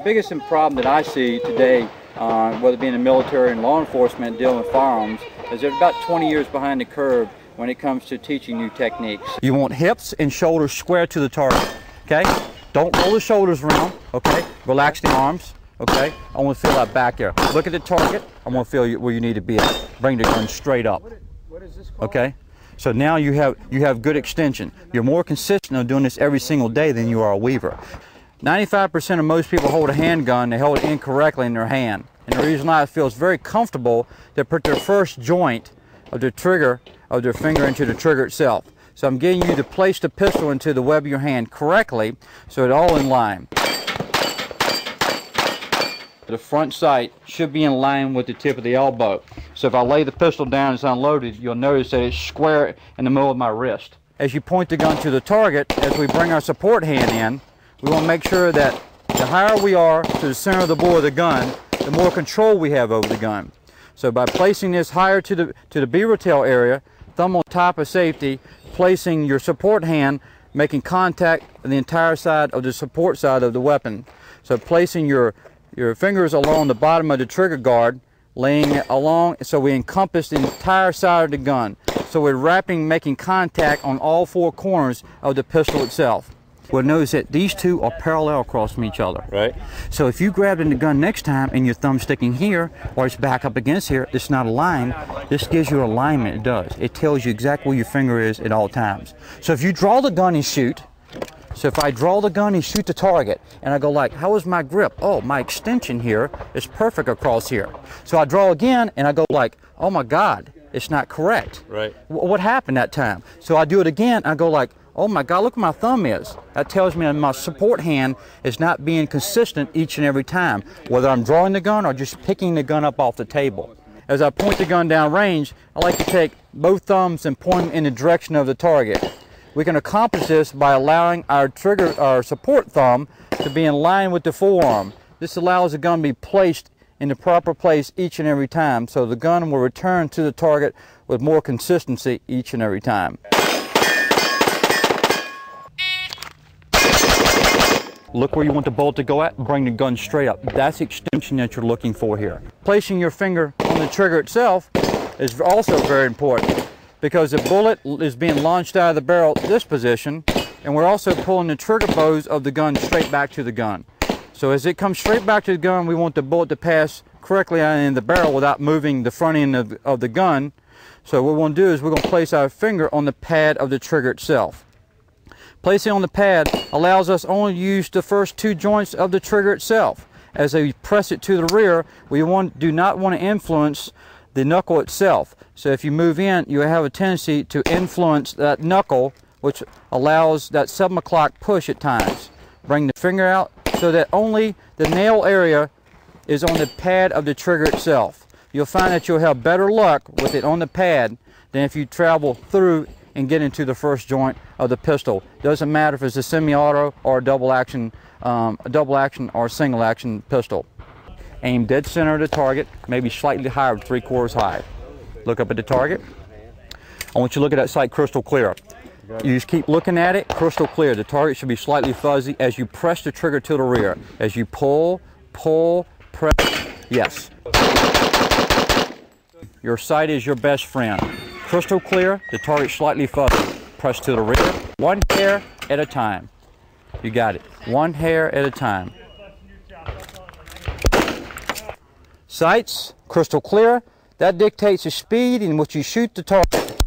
biggest problem that I see today, whether it be in the military and law enforcement dealing with firearms, is they're about 20 years behind the curve when it comes to teaching new techniques. You want hips and shoulders square to the target, okay? Don't roll the shoulders around, okay? Relax the arms, okay? I want to feel that back there. Look at the target. I want to feel where you need to be at. Bring the gun straight up, What is this called? okay? So now you have good extension. You're more consistent of doing this every single day than you are a weaver. 95% of most people hold a handgun, they hold it incorrectly in their hand. And the reason why it feels very comfortable to put their first joint of the trigger of their finger into the trigger itself. So I'm getting you to place the pistol into the web of your hand correctly so it's all in line. The front sight should be in line with the tip of the elbow. So if I lay the pistol down and it's unloaded, you'll notice that it's square in the middle of my wrist. As you point the gun to the target, as we bring our support hand in, we want to make sure that the higher we are to the center of the bore of the gun, the more control we have over the gun. So by placing this higher to the beaver tail area, thumb on top of safety, placing your support hand, making contact with the entire side of the support side of the weapon. So placing your fingers along the bottom of the trigger guard, laying it along so we encompass the entire side of the gun. So we're wrapping, making contact on all four corners of the pistol itself. Well, notice that these two are parallel across from each other. Right. So if you grab the gun next time and your thumb's sticking here, or it's back up against here, it's not aligned. This gives you alignment, it does. It tells you exactly where your finger is at all times. So if you draw the gun and shoot, so if I draw the gun and shoot the target, and I go like, how is my grip? Oh, my extension here is perfect across here. So I draw again, and I go like, oh my God, it's not correct. Right. What happened that time? So I do it again, I go like, oh my God, look where my thumb is. That tells me that my support hand is not being consistent each and every time, whether I'm drawing the gun or just picking the gun up off the table. As I point the gun down range, I like to take both thumbs and point them in the direction of the target. We can accomplish this by allowing our support thumb to be in line with the forearm. This allows the gun to be placed in the proper place each and every time, so the gun will return to the target with more consistency each and every time. Look where you want the bullet to go at, bring the gun straight up. That's the extension that you're looking for here. Placing your finger on the trigger itself is also very important, because the bullet is being launched out of the barrel this position, and we're also pulling the trigger bows of the gun straight back to the gun. So as it comes straight back to the gun, we want the bullet to pass correctly in the barrel without moving the front end of the gun. So what we're going to do is we're going to place our finger on the pad of the trigger itself. Placing on the pad allows us only to use the first two joints of the trigger itself. As we press it to the rear, we do not want to influence the knuckle itself. So if you move in, you have a tendency to influence that knuckle, which allows that 7 o'clock push at times. Bring the finger out so that only the nail area is on the pad of the trigger itself. You'll find that you'll have better luck with it on the pad than if you travel through and get into the first joint of the pistol. Doesn't matter if it's a semi-auto or a double action or single action pistol. Aim dead center of the target, maybe slightly higher, 3/4 high. Look up at the target. I want you to look at that sight crystal clear. You just keep looking at it, crystal clear. The target should be slightly fuzzy as you press the trigger to the rear. As you pull, press, yes. Your sight is your best friend. Crystal clear, the target slightly fuzzy. Press to the rear, one hair at a time. You got it, one hair at a time. Sights, crystal clear, that dictates the speed in which you shoot the target.